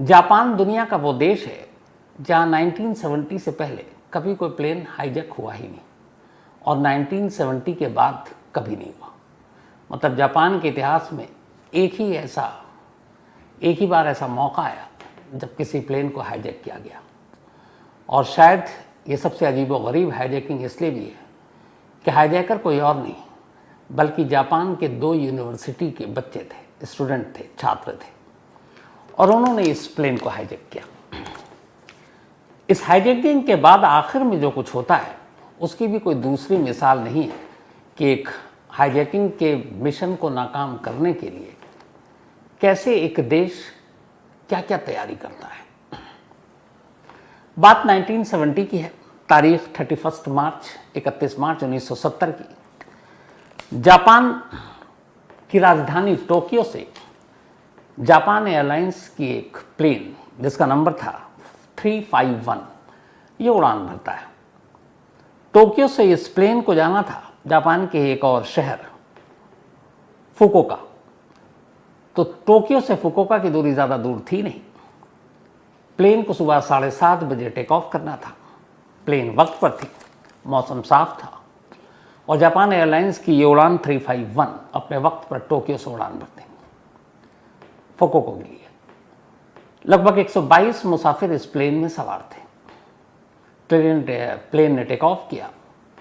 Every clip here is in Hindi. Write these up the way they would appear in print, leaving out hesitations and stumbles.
जापान दुनिया का वो देश है जहाँ 1970 से पहले कभी कोई प्लेन हाईजैक हुआ ही नहीं और 1970 के बाद कभी नहीं हुआ। मतलब जापान के इतिहास में एक ही बार ऐसा मौका आया जब किसी प्लेन को हाईजैक किया गया। और शायद ये सबसे अजीबोगरीब हाईजैकिंग इसलिए भी है कि हाईजैकर कोई और नहीं बल्कि जापान के 2 यूनिवर्सिटी के बच्चे थे, स्टूडेंट थे, छात्र थे, और उन्होंने इस प्लेन को हाईजैक किया। इस हाईजैकिंग के बाद आखिर में जो कुछ होता है उसकी भी कोई दूसरी मिसाल नहीं है कि एक हाईजैकिंग के मिशन को नाकाम करने के लिए कैसे एक देश क्या क्या तैयारी करता है। बात 1970 की है, तारीख 31 मार्च 1970 की। जापान की राजधानी टोक्यो से जापान एयरलाइंस की एक प्लेन जिसका नंबर था 351 ये उड़ान भरता है। टोक्यो से इस प्लेन को जाना था जापान के एक और शहर फुकुओका। तो टोक्यो से फुकुओका की दूरी ज़्यादा दूर थी नहीं। प्लेन को सुबह 7:30 बजे टेक ऑफ करना था। प्लेन वक्त पर थी, मौसम साफ था और जापान एयरलाइंस की ये उड़ान 351 अपने वक्त पर टोक्यो से उड़ान भरते फुकुओका के लिए। लगभग 122 मुसाफिर इस प्लेन में सवार थे। प्लेन ने टेक ऑफ किया,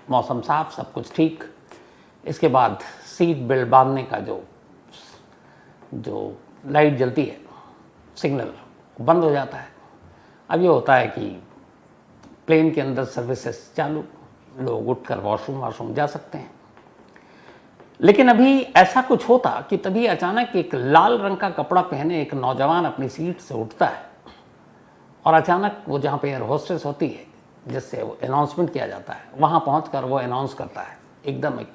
मौसम साफ, सब कुछ ठीक। इसके बाद सीट बेल्ट बांधने का जो लाइट जलती है, सिग्नल बंद हो जाता है। अब ये होता है कि प्लेन के अंदर सर्विसेज चालू, लोग उठकर वॉशरूम जा सकते हैं। लेकिन अभी ऐसा कुछ होता कि तभी अचानक एक लाल रंग का कपड़ा पहने एक नौजवान अपनी सीट से उठता है और अचानक वो जहाँ पे एयर होस्टेस होती है जिससे वो अनाउंसमेंट किया जाता है वहाँ पहुँचकर वो अनाउंस करता है, एकदम एक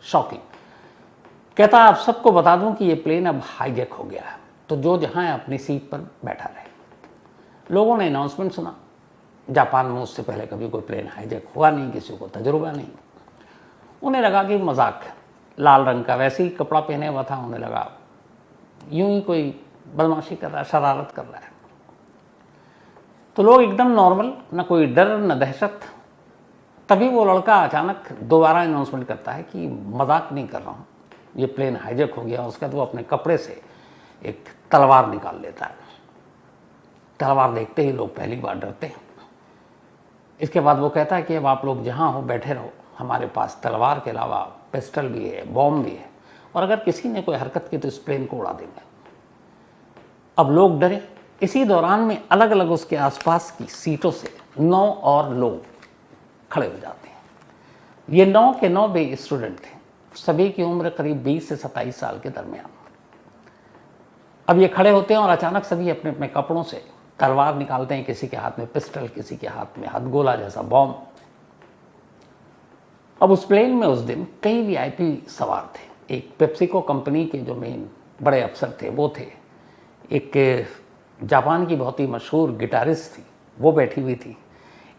शॉकिंग। कहता है आप सबको बता दूं कि ये प्लेन अब हाईजैक हो गया है, तो जो जहाँ है अपनी सीट पर बैठा रहे। लोगों ने अनाउंसमेंट सुना। जापान में उससे पहले कभी कोई प्लेन हाईजैक हुआ नहीं, किसी को तजुर्बा नहीं। उन्हें लगा कि मजाक है, लाल रंग का वैसे ही कपड़ा पहने हुआ था, उन्हें लगा यूं ही कोई बदमाशी कर रहा है, शरारत कर रहा है। तो लोग एकदम नॉर्मल, न कोई डर न दहशत। तभी वो लड़का अचानक दोबारा अनाउंसमेंट करता है कि मजाक नहीं कर रहा हूँ, ये प्लेन हाईजैक हो गया। उसके बाद वो अपने कपड़े से एक तलवार निकाल लेता है। तलवार देखते ही लोग पहली बार डरते हैं। इसके बाद वो कहता है कि अब आप लोग जहाँ हो बैठे रहो, हमारे पास तलवार के अलावा पिस्टल भी है, बॉम्ब भी है, और अगर किसी ने कोई हरकत की तो इस प्लेन को उड़ा देंगे। अब लोग डरे। इसी दौरान में अलग अलग उसके आसपास की सीटों से 9 और लोग खड़े हो जाते हैं। ये 9 के 9 भी स्टूडेंट थे, सभी की उम्र करीब 20 से 27 साल के दरमियान। अब ये खड़े होते हैं और अचानक सभी अपने अपने कपड़ों से तलवार निकालते हैं। किसी के हाथ में पिस्टल, किसी के हाथ में हथगोला जैसा बॉम्ब। अब उस प्लेन में उस दिन कई वीआईपी सवार थे। एक पेप्सिको कंपनी के जो मेन बड़े अफसर थे वो थे, एक जापान की बहुत ही मशहूर गिटारिस्ट थी वो बैठी हुई थी।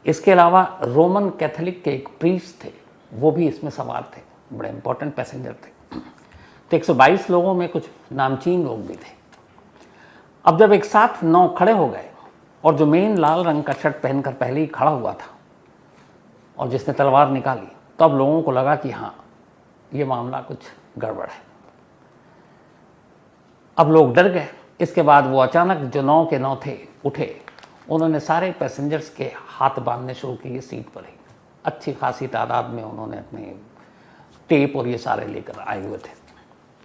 इसके अलावा रोमन कैथोलिक के एक प्रीस्ट थे, वो भी इसमें सवार थे, बड़े इंपॉर्टेंट पैसेंजर थे। तो 122 लोगों में कुछ नामचीन लोग भी थे। अब जब एक साथ 9 खड़े हो गए और जो मेन लाल रंग का शर्ट पहनकर पहले ही खड़ा हुआ था और जिसने तलवार निकाली, तो अब लोगों को लगा कि हाँ, ये मामला कुछ गड़बड़ है। अब लोग डर गए। इसके बाद वो अचानक जो 9 के 9 थे उठे। उन्होंने सारे पैसेंजर्स के हाथ बांधने शुरू किए सीट पर ही। अच्छी खासी तादाद में उन्होंने अपने टेप और ये सारे लेकर आए हुए थे,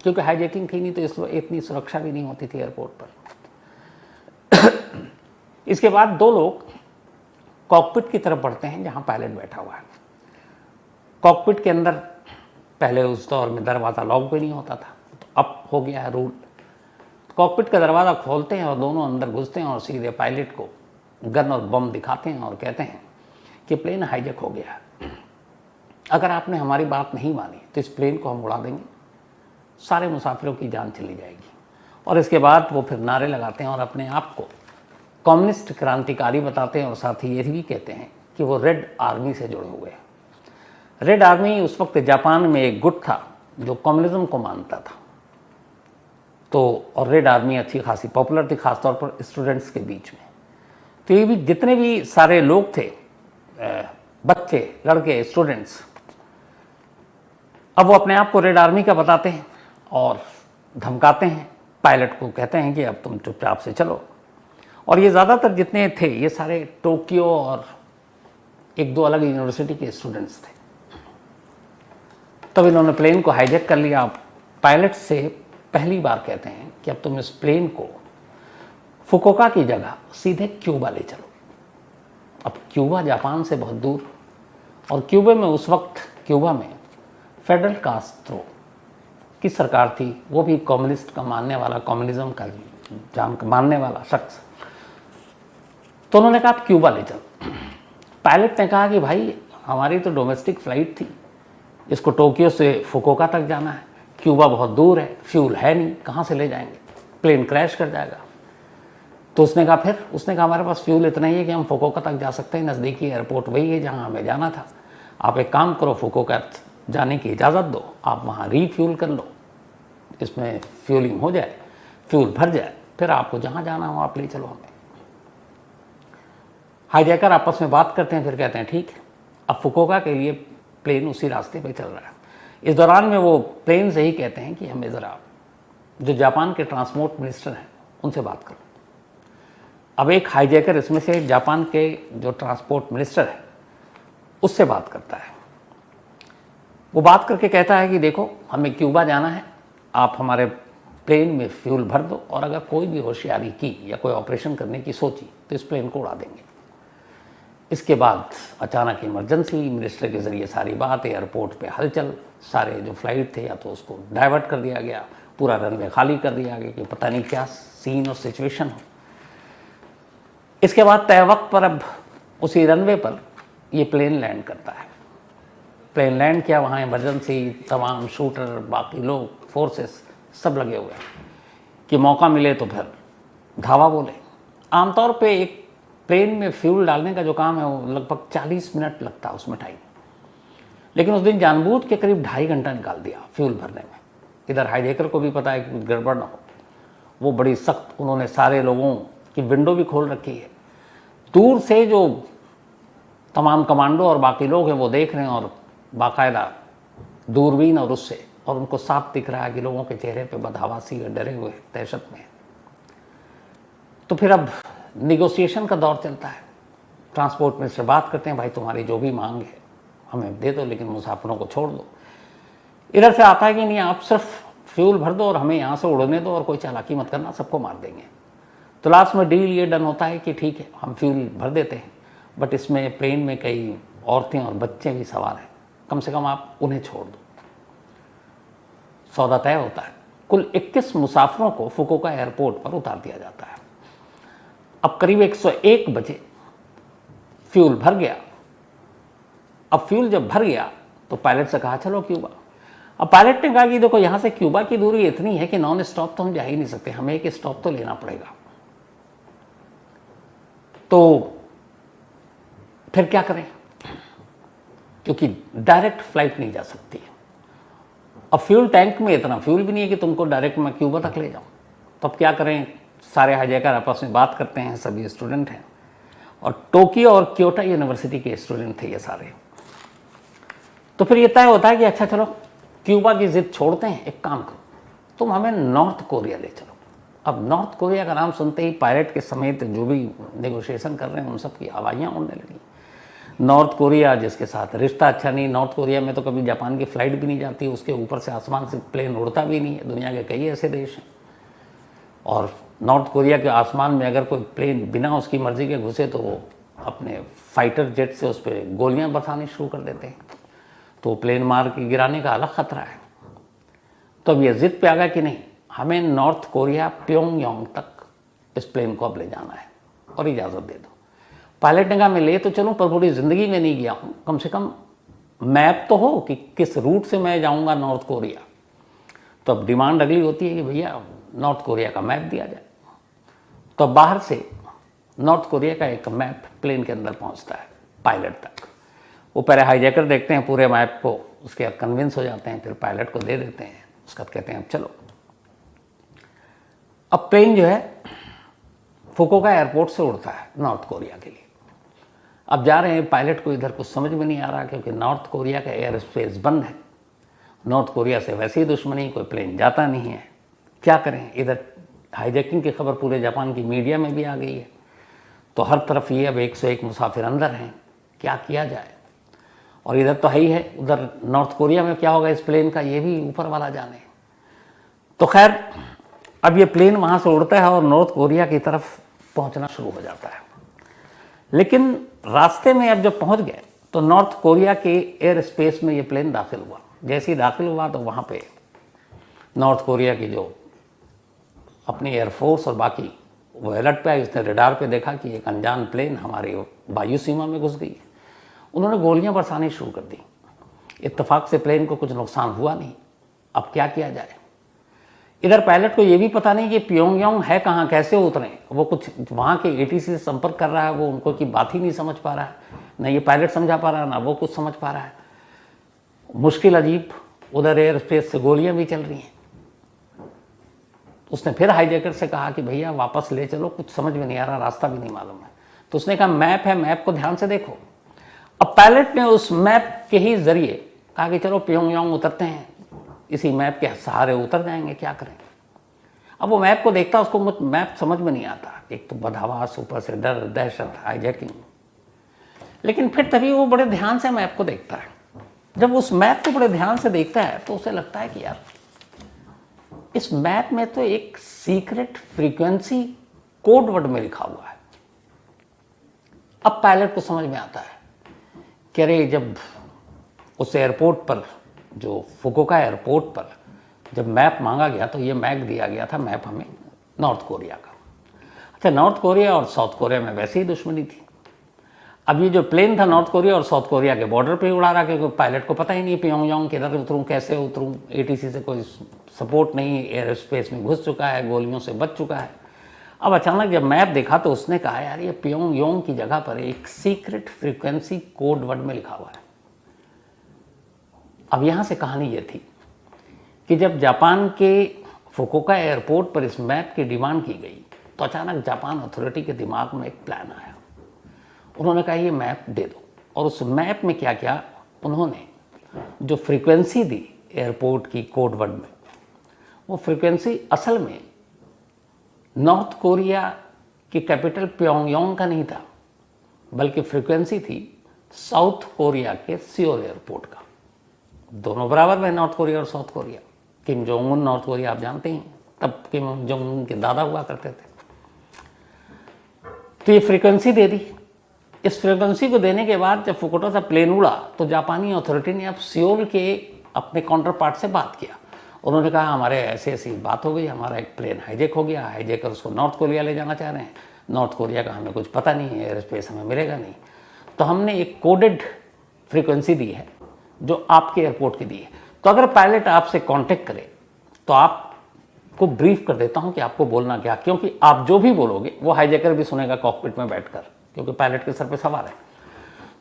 क्योंकि हाईजैकिंग थी नहीं तो इसलिए इतनी सुरक्षा भी नहीं होती थी एयरपोर्ट पर। इसके बाद 2 लोग कॉकपिट की तरफ बढ़ते हैं जहां पायलट बैठा हुआ है। कॉकपिट के अंदर पहले उस दौर में दरवाज़ा लॉक भी नहीं होता था, तो अब हो गया है रूल। कॉकपिट का दरवाज़ा खोलते हैं और दोनों अंदर घुसते हैं और सीधे पायलट को गन और बम दिखाते हैं और कहते हैं कि प्लेन हाईजैक हो गया है, अगर आपने हमारी बात नहीं मानी तो इस प्लेन को हम उड़ा देंगे, सारे मुसाफिरों की जान चली जाएगी। और इसके बाद वो फिर नारे लगाते हैं और अपने आप को कम्युनिस्ट क्रांतिकारी बताते हैं और साथ ही ये भी कहते हैं कि वो रेड आर्मी से जुड़े हुए हैं। रेड आर्मी उस वक्त जापान में एक गुट था जो कम्युनिज्म को मानता था। तो और रेड आर्मी अच्छी खासी पॉपुलर थी, खासतौर पर स्टूडेंट्स के बीच में। तो ये भी जितने भी सारे लोग थे, बच्चे, लड़के, स्टूडेंट्स, अब वो अपने आप को रेड आर्मी का बताते हैं और धमकाते हैं। पायलट को कहते हैं कि अब तुम चुपचाप से चलो। और ये ज़्यादातर जितने थे ये सारे टोक्यो और एक दो अलग यूनिवर्सिटी के स्टूडेंट्स थे। तब इन्होंने प्लेन को हाईजैक कर लिया। पायलट से पहली बार कहते हैं कि अब तुम इस प्लेन को फुकुओका की जगह सीधे क्यूबा ले चलो। अब क्यूबा जापान से बहुत दूर, और क्यूबा में उस वक्त फेडरल कास्ट्रो की सरकार थी, वो भी कम्युनिस्ट का मानने वाला, कम्युनिज्म का मानने वाला शख्स। तो उन्होंने कहा आप क्यूबा ले चलो। पायलट ने कहा कि भाई हमारी तो डोमेस्टिक फ़्लाइट थी, इसको टोक्यो से फुकुओका तक जाना है, क्यूबा बहुत दूर है, फ्यूल है नहीं, कहाँ से ले जाएंगे, प्लेन क्रैश कर जाएगा। तो उसने कहा हमारे पास फ्यूल इतना ही है कि हम फुकुओका तक जा सकते हैं, नज़दीकी एयरपोर्ट वही है जहाँ हमें जाना था। आप एक काम करो, फुकुओका जाने की इजाज़त दो, आप वहाँ रीफ्यूल कर लो, इसमें फ्यूलिंग हो जाए, फ्यूल भर जाए, फिर आपको जहाँ जाना हो आप ले चलो हमें। हाईजैकर आपस में बात करते हैं, फिर कहते हैं ठीक है। अब फुकुओका के लिए प्लेन उसी रास्ते पे चल रहा है। इस दौरान में वो प्लेन से ही कहते हैं कि हमें ज़रा जो जापान के ट्रांसपोर्ट मिनिस्टर हैं उनसे बात करो। अब एक हाईजैकर इसमें से जापान के जो ट्रांसपोर्ट मिनिस्टर है उससे बात करता है। वो बात करके कहता है कि देखो हमें क्यूबा जाना है, आप हमारे प्लेन में फ्यूल भर दो, और अगर कोई भी होशियारी की या कोई ऑपरेशन करने की सोची तो इस प्लेन को उड़ा देंगे। इसके बाद अचानक इमरजेंसी, मिनिस्टर के ज़रिए सारी बात, एयरपोर्ट पे हलचल, सारे जो फ्लाइट थे या तो उसको डाइवर्ट कर दिया गया, पूरा रनवे खाली कर दिया गया कि पता नहीं क्या सीन और सिचुएशन हो। इसके बाद तय वक्त पर अब उसी रनवे पर ये प्लेन लैंड करता है। प्लेन लैंड किया, वहाँ इमरजेंसी, तमाम शूटर, बाकी लोग, फोर्सेस सब लगे हुए हैं कि मौका मिले तो फिर धावा बोले। आमतौर पे एक प्लेन में फ्यूल डालने का जो काम है वो लगभग 40 मिनट लगता है उसमें टाइम, लेकिन उस दिन जानबूझ के करीब 2.5 घंटा निकाल दिया फ्यूल भरने में। इधर हाईजैकर को भी पता है कि कुछ गड़बड़ ना हो, वो बड़ी सख्त, उन्होंने सारे लोगों की विंडो भी खोल रखी है। दूर से जो तमाम कमांडो और बाकी लोग हैं वो देख रहे हैं, और बाकायदा दूरबीन और उससे, और उनको साफ दिख रहा है कि लोगों के चेहरे पे बदहवासी है, डरे हुए, दहशत में। तो फिर अब निगोशिएशन का दौर चलता है। ट्रांसपोर्ट मिनिस्टर बात करते हैं, भाई तुम्हारी जो भी मांग है हमें दे दो, लेकिन मुसाफिरों को छोड़ दो। इधर से आता है कि नहीं, आप सिर्फ फ्यूल भर दो और हमें यहाँ से उड़ने दो, और कोई चालाकी मत करना, सबको मार देंगे। तो लास्ट में डील ये डन होता है कि ठीक है हम फ्यूल भर देते हैं, बट इसमें प्लेन में कई औरतें और बच्चे भी सवार हैं, कम से कम आप उन्हें छोड़ दो। सौदा तय होता है। कुल 21 मुसाफिरों को फुकुओका एयरपोर्ट पर उतार दिया जाता है। अब करीब 101 बजे फ्यूल भर गया। अब फ्यूल जब भर गया तो पायलट से कहा चलो क्यूबा। अब पायलट ने कहा कि देखो यहाँ से क्यूबा की दूरी इतनी है कि नॉन स्टॉप तो हम जा ही नहीं सकते, हमें एक स्टॉप तो लेना पड़ेगा। तो फिर क्या करें, क्योंकि डायरेक्ट फ्लाइट नहीं जा सकती। अब फ्यूल टैंक में इतना फ्यूल भी नहीं है कि तुमको डायरेक्ट मैं क्यूबा तक ले जाऊं। तो अब क्या करें, सारे हाईजैकर आपस में बात करते हैं, सभी स्टूडेंट हैं, और टोक्यो और क्योटो यूनिवर्सिटी के स्टूडेंट थे ये सारे। तो फिर ये तय होता है कि अच्छा चलो क्यूबा की जिद छोड़ते हैं, एक काम करो तुम हमें नॉर्थ कोरिया ले चलो। अब नॉर्थ कोरिया का नाम सुनते ही पायलट के समेत जो भी नेगोशिएशन कर रहे हैं उन सब की हवाइयाँ उड़ने लगी। नॉर्थ कोरिया जिसके साथ रिश्ता अच्छा नहीं, नॉर्थ कोरिया में तो कभी जापान की फ़्लाइट भी नहीं जाती, उसके ऊपर से आसमान से प्लेन उड़ता भी नहीं है। दुनिया के कई ऐसे देश हैं, और नॉर्थ कोरिया के आसमान में अगर कोई प्लेन बिना उसकी मर्ज़ी के घुसे तो वो अपने फाइटर जेट से उस पर गोलियाँ बरसानी शुरू कर देते हैं, तो प्लेन मार के गिराने का अलग ख़तरा है। तो अब ये ज़िद पे आ गया कि नहीं, हमें नॉर्थ कोरिया प्योंगयांग तक इस प्लेन को अब ले जाना है और इजाज़त दे दो। पायलट ने कहा मैं ले तो चलूँ पर पूरी ज़िंदगी में नहीं गया हूँ, कम से कम मैप तो हो कि किस रूट से मैं जाऊँगा नॉर्थ कोरिया। तो अब डिमांड अगली होती है कि भैया नॉर्थ कोरिया का मैप दिया जाए। तो बाहर से नॉर्थ कोरिया का एक मैप प्लेन के अंदर पहुँचता है पायलट तक। वो पहले हाईजैकर देखते हैं पूरे मैप को, उसके बाद कन्विंस हो जाते हैं, फिर पायलट को दे देते हैं। उसके बाद कहते हैं अब चलो। अब प्लेन जो है फुकुओका एयरपोर्ट से उड़ता है नॉर्थ कोरिया के लिए। अब जा रहे हैं, पायलट को इधर कुछ समझ में नहीं आ रहा क्योंकि नॉर्थ कोरिया का एयर स्पेस बंद है। नॉर्थ कोरिया से वैसे ही दुश्मनी, कोई प्लेन जाता नहीं है, क्या करें। इधर हाईजैकिंग की खबर पूरे जापान की मीडिया में भी आ गई है, तो हर तरफ ये अब 101 मुसाफिर अंदर हैं, क्या किया जाए। और इधर तो है ही है, उधर नॉर्थ कोरिया में क्या होगा इस प्लेन का, ये भी ऊपर वाला जाने। तो खैर अब ये प्लेन वहाँ से उड़ता है और नॉर्थ कोरिया की तरफ पहुँचना शुरू हो जाता है। लेकिन रास्ते में अब जब पहुँच गए तो नॉर्थ कोरिया के एयर स्पेस में ये प्लेन दाखिल हुआ। जैसे ही दाखिल हुआ तो वहाँ पे नॉर्थ कोरिया की जो अपनी एयरफोर्स और बाकी वो अलर्ट पे आई। उसने रडार पे देखा कि एक अनजान प्लेन हमारे वायु सीमा में घुस गई है। उन्होंने गोलियां बरसानी शुरू कर दी। इत्तेफाक से प्लेन को कुछ नुकसान हुआ नहीं। अब क्या किया जाए। इधर पायलट को ये भी पता नहीं कि प्योंगयांग है कहाँ, कैसे उतरें। वो कुछ वहाँ के एटीसी से संपर्क कर रहा है, वो उनको की बात ही नहीं समझ पा रहा है, न ये पायलट समझा पा रहा है, ना वो कुछ समझ पा रहा है। मुश्किल अजीब। उधर एयर स्पेस से गोलियां भी चल रही हैं। उसने फिर हाईजैकर से कहा कि भैया वापस ले चलो, कुछ समझ में नहीं आ रहा, रास्ता भी नहीं मालूम है। तो उसने कहा मैप है, मैप को ध्यान से देखो। अब पायलट ने उस मैप के ही जरिए कहा कि चलो प्योंगयांग उतरते हैं, इसी मैप के सहारे उतर जाएंगे, क्या करें। अब वो मैप को देखता, उसको मैप समझ में नहीं आता। एक तो बदहवास, ऊपर से डर, दहशत, हाईजैकिंग। लेकिन फिर तभी वो बड़े ध्यान से मैप को देखता है। जब उस मैप को बड़े ध्यान से देखता है तो उसे लगता है कि यार इस मैप में तो एक सीक्रेट फ्रीक्वेंसी कोड वर्ड में लिखा हुआ है। अब पायलट को समझ में आता है कि अरे जब उस एयरपोर्ट पर, जो फुकुओका एयरपोर्ट पर जब मैप मांगा गया तो ये मैप दिया गया था, मैप हमें नॉर्थ कोरिया का। अच्छा, नॉर्थ कोरिया और साउथ कोरिया में वैसे ही दुश्मनी थी। अब ये जो प्लेन था नॉर्थ कोरिया और साउथ कोरिया के बॉर्डर पे उड़ा रहा, क्योंकि पायलट को पता ही नहीं प्योंगयांग किधर उतरूँ, कैसे उतरूँ। एटीसी से कोई सपोर्ट नहीं, एयर स्पेस में घुस चुका है, गोलियों से बच चुका है। अब अचानक जब मैप देखा तो उसने कहा यार ये प्योंगयांग की जगह पर एक सीक्रेट फ्रीक्वेंसी कोड वर्ड में लिखा हुआ है। अब यहाँ से कहानी ये थी कि जब जापान के फुकुओका एयरपोर्ट पर इस मैप की डिमांड की गई तो अचानक जापान अथॉरिटी के दिमाग में एक प्लान आया। उन्होंने कहा ये मैप दे दो। और उस मैप में क्या क्या उन्होंने जो फ्रीक्वेंसी दी एयरपोर्ट की कोड वर्ड में, वो फ्रीक्वेंसी असल में नॉर्थ कोरिया की कैपिटल प्योंगयांग का नहीं था, बल्कि फ्रीक्वेंसी थी साउथ कोरिया के सियोल एयरपोर्ट का। दोनों बराबर में, नॉर्थ कोरिया और south Korea. Kim Jong Un north Korea आप जानते हैं, तब किम जोंग उन के दादा हुआ करते थे। तो ये फ्रीक्वेंसी दे दी। इस फ्रीक्वेंसी को देने के बाद जब फुकुओका से प्लेन उड़ा तो जापानी अथॉरिटी ने अब सियोल के अपने काउंटर पार्ट से बात किया। उन्होंने कहा हमारे ऐसी ऐसी बात हो गई, हमारा एक प्लेन हाईजैक हो गया, हाईजैकर उसको नॉर्थ कोरिया ले जाना चाह रहे हैं। नॉर्थ कोरिया का हमें कुछ पता नहीं है, एयर स्पेस हमें मिलेगा नहीं। तो हमने एक कोडेड फ्रीक्वेंसी दी है जो आपके एयरपोर्ट की दी है। तो अगर पायलट आपसे कांटेक्ट करे तो आपको ब्रीफ कर देता हूं कि आपको बोलना क्या, क्योंकि आप जो भी बोलोगे वो हाईजैकर भी सुनेगा कॉकपिट में बैठकर, क्योंकि पायलट के सर पे सवार है।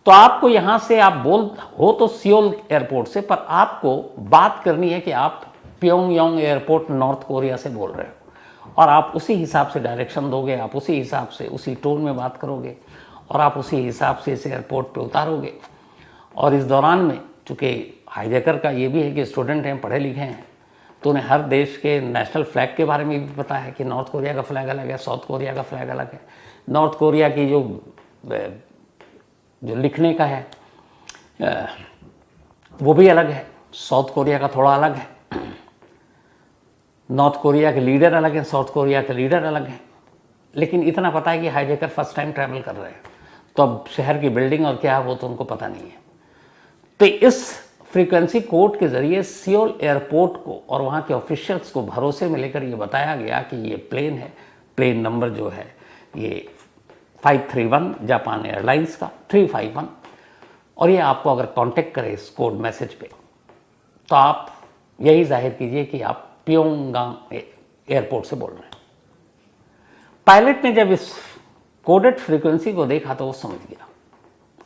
तो आपको यहां से आप बोल हो तो सियोल एयरपोर्ट से, पर आपको बात करनी है कि आप प्योंगयांग एयरपोर्ट नॉर्थ कोरिया से बोल रहे हो, और आप उसी हिसाब से डायरेक्शन दोगे, आप उसी हिसाब से उसी टोन में बात करोगे, और आप उसी हिसाब से इस एयरपोर्ट पे उतारोगे। और इस दौरान में चूँकि हाईजैकर का ये भी है कि स्टूडेंट हैं, पढ़े लिखे हैं, तो उन्हें हर देश के नेशनल फ्लैग के बारे में भी पता है कि नॉर्थ कोरिया का फ्लैग अलग है, साउथ कोरिया का फ्लैग अलग है। नॉर्थ कोरिया की जो लिखने का है वो भी अलग है, साउथ कोरिया का थोड़ा अलग है। नॉर्थ कोरिया के लीडर अलग हैं, साउथ कोरिया के लीडर अलग हैं। लेकिन इतना पता है कि हाईजैकर फर्स्ट टाइम ट्रैवल कर रहे हैं, तो अब शहर की बिल्डिंग और क्या है वो तो उनको पता नहीं है। तो इस फ्रीक्वेंसी कोड के जरिए सियोल एयरपोर्ट को और वहाँ के ऑफिशियल्स को भरोसे में लेकर ये बताया गया कि ये प्लेन है, प्लेन नंबर जो है ये 531 जापान एयरलाइंस का 351, और ये आपको अगर कांटेक्ट करे इस कोड मैसेज पे तो आप यही जाहिर कीजिए कि आप प्योंगयांग एयरपोर्ट से बोल रहे हैं। पायलट ने जब इस कोडेड फ्रीक्वेंसी को देखा तो वो समझ गया।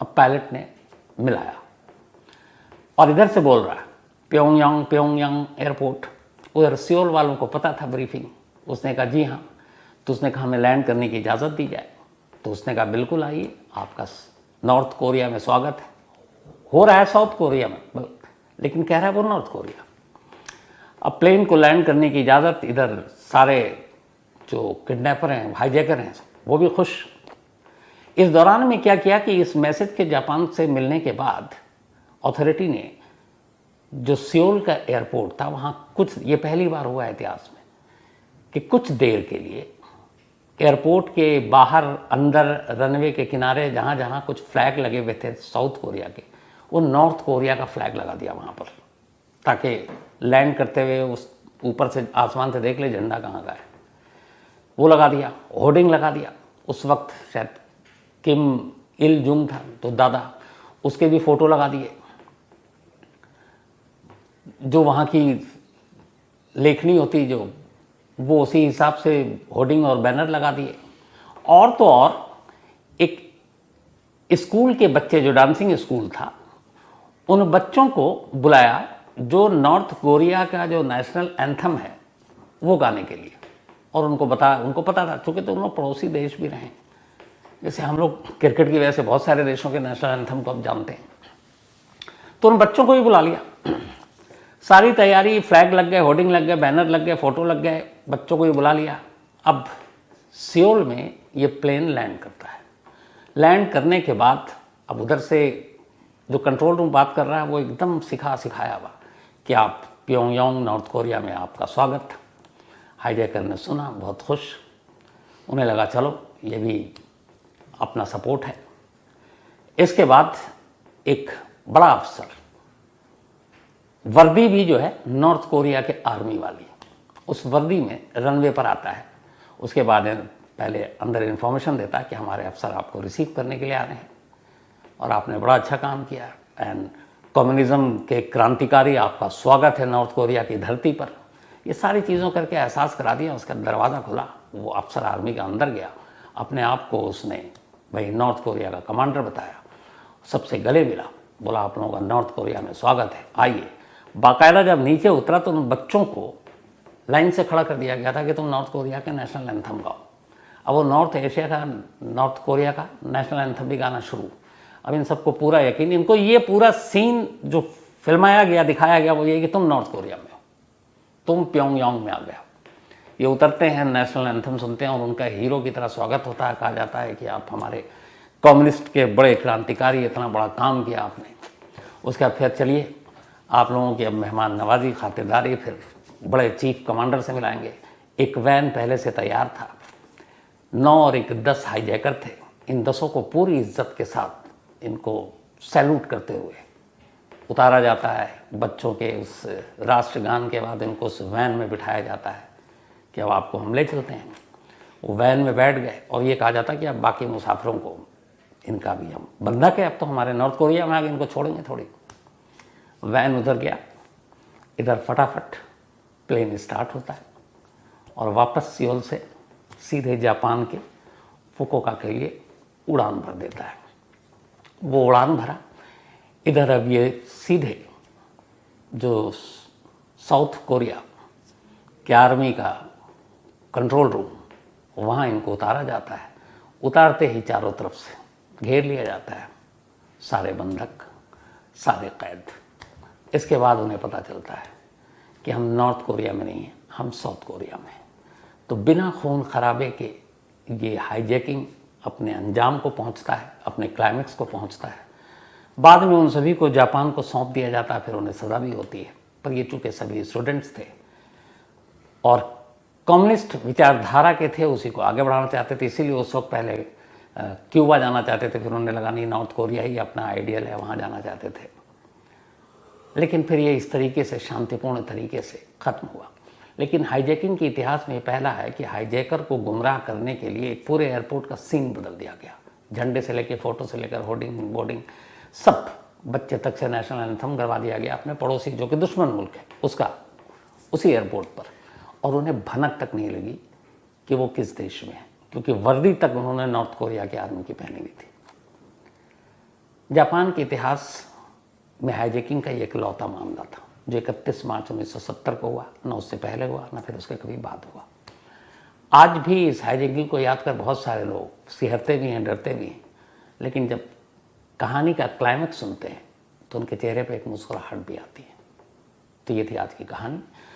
अब पायलट ने मिलाया और इधर से बोल रहा है प्योंगयांग एयरपोर्ट। उधर सियोल वालों को पता था ब्रीफिंग, उसने कहा जी हाँ। तो उसने कहा हमें लैंड करने की इजाज़त दी जाए। तो उसने कहा बिल्कुल आइए, आपका नॉर्थ कोरिया में स्वागत है। हो रहा है साउथ कोरिया में, लेकिन कह रहा है वो नॉर्थ कोरिया। अब प्लेन को लैंड करने की इजाज़त, इधर सारे जो किडनैपर हैं, हाईजैकर हैं, वो भी खुश। इस दौरान में क्या किया कि इस मैसेज के जापान से मिलने के बाद अथॉरिटी ने जो सियोल का एयरपोर्ट था वहाँ कुछ, ये पहली बार हुआ है इतिहास में कि कुछ देर के लिए एयरपोर्ट के बाहर अंदर रनवे के किनारे जहाँ जहाँ कुछ फ्लैग लगे हुए थे साउथ कोरिया के, वो नॉर्थ कोरिया का फ्लैग लगा दिया वहाँ पर, ताकि लैंड करते हुए उस ऊपर से आसमान से देख ले झंडा कहाँ का है। वो लगा दिया, होर्डिंग लगा दिया। उस वक्त शायद किम इल जुंग था तो दादा, उसके भी फोटो लगा दिए। जो वहाँ की लेखनी होती जो, वो उसी हिसाब से होर्डिंग और बैनर लगा दिए। और तो और एक स्कूल के बच्चे, जो डांसिंग स्कूल था, उन बच्चों को बुलाया जो नॉर्थ कोरिया का जो नेशनल एंथम है वो गाने के लिए। और उनको पता था, चूँकि तो उन लोग पड़ोसी देश भी रहे, जैसे हम लोग क्रिकेट की वजह से बहुत सारे देशों के नेशनल एंथम को अब जानते हैं। तो उन बच्चों को भी बुला लिया, सारी तैयारी, फ्लैग लग गए, होर्डिंग लग गए, बैनर लग गए, फोटो लग गए, बच्चों को भी बुला लिया। अब सियोल में ये प्लेन लैंड करता है। लैंड करने के बाद अब उधर से जो कंट्रोल रूम बात कर रहा है वो एकदम सिखाया हुआ कि आप प्योंगयांग नॉर्थ कोरिया में आपका स्वागत। हाईजैकर ने सुना, बहुत खुश, उन्हें लगा चलो ये भी अपना सपोर्ट है। इसके बाद एक बड़ा अफसर, वर्दी भी जो है नॉर्थ कोरिया के आर्मी वाली, उस वर्दी में रनवे पर आता है। उसके बाद पहले अंदर इन्फॉर्मेशन देता है कि हमारे अफसर आपको रिसीव करने के लिए आ रहे हैं और आपने बड़ा अच्छा काम किया एंड कम्युनिज्म के क्रांतिकारी, आपका स्वागत है नॉर्थ कोरिया की धरती पर। ये सारी चीज़ों करके एहसास करा दिया। उसका दरवाज़ा खुला, वो अफसर आर्मी का अंदर गया, अपने आप को उसने भाई नॉर्थ कोरिया का कमांडर बताया, सबसे गले मिला, बोला आप लोगों का नॉर्थ कोरिया में स्वागत है, आइए। बाकायदा जब नीचे उतरा तो उन बच्चों को लाइन से खड़ा कर दिया गया था कि तुम नॉर्थ कोरिया के नेशनल एंथम गाओ। अब वो नॉर्थ कोरिया का नेशनल एंथम भी गाना शुरू। अब इन सबको पूरा यकीन, इनको ये पूरा सीन जो फिल्माया गया, दिखाया गया, वो ये कि तुम नॉर्थ कोरिया में हो, तुम प्योंगयांग में आ गए। ये उतरते हैं, नेशनल एंथम सुनते हैं और उनका हीरो की तरह स्वागत होता है। कहा जाता है कि आप हमारे कम्युनिस्ट के बड़े क्रांतिकारी, इतना बड़ा काम किया आपने। उसके बाद फिर चलिए आप लोगों की अब मेहमान नवाजी, खातिरदारी, फिर बड़े चीफ कमांडर से मिलाएंगे। एक वैन पहले से तैयार था, 9 और 10 हाईजैकर थे। इन 10 को पूरी इज्जत के साथ इनको सैल्यूट करते हुए उतारा जाता है। बच्चों के उस राष्ट्रगान के बाद इनको उस वैन में बिठाया जाता है कि अब आपको हम ले चलते हैं। वो वैन में बैठ गए और ये कहा जाता कि अब बाकी मुसाफिरों को, इनका भी हम बंधक है, अब तो हमारे नॉर्थ कोरिया में आगे इनको छोड़ेंगे थोड़ी। वैन उधर गया, इधर फटाफट प्लेन स्टार्ट होता है और वापस सियोल से सीधे जापान के फुकुओका के लिए उड़ान भर देता है। वो उड़ान भरा, इधर अब ये सीधे जो साउथ कोरिया के आर्मी का कंट्रोल रूम, वहाँ इनको उतारा जाता है। उतारते ही चारों तरफ से घेर लिया जाता है, सारे बंधक, सारे कैद। इसके बाद उन्हें पता चलता है कि हम नॉर्थ कोरिया में नहीं हैं, हम साउथ कोरिया में हैं। तो बिना खून खराबे के ये हाईजैकिंग अपने अंजाम को पहुंचता है, अपने क्लाइमेक्स को पहुंचता है। बाद में उन सभी को जापान को सौंप दिया जाता है, फिर उन्हें सज़ा भी होती है। पर ये चूँकि सभी स्टूडेंट्स थे और कम्युनिस्ट विचारधारा के थे, उसी को आगे बढ़ाना चाहते थे, इसीलिए उस वक्त पहले क्यूबा जाना चाहते थे, फिर उन्हें लगा नहीं नॉर्थ कोरिया ही अपना आइडियल है, वहाँ जाना चाहते थे। लेकिन फिर ये इस तरीके से शांतिपूर्ण तरीके से ख़त्म हुआ। लेकिन हाईजैकिंग के इतिहास में पहला है कि हाईजैकर को गुमराह करने के लिए एक पूरे एयरपोर्ट का सीन बदल दिया गया। झंडे से लेकर, फोटो से लेकर, होर्डिंग, बोर्डिंग, सब, बच्चे तक से नेशनल एंथम करवा दिया गया अपने पड़ोसी जो कि दुश्मन मुल्क है उसका, उसी एयरपोर्ट पर। और उन्हें भनक तक नहीं लगी कि वो किस देश में है, क्योंकि वर्दी तक उन्होंने नॉर्थ कोरिया के आर्मी की पहनी हुई थी। जापान के इतिहास में हाईजैकिंग का ये इकलौता मामला था जो 31 मार्च 1970 को हुआ, ना उससे पहले हुआ, ना फिर उसके कभी बाद हुआ। आज भी इस हाई जंगिंग को याद कर बहुत सारे लोग सिहरते भी हैं, डरते भी हैं, लेकिन जब कहानी का क्लाइमेक्स सुनते हैं तो उनके चेहरे पे एक मुस्कुराहट भी आती है। तो ये थी आज की कहानी।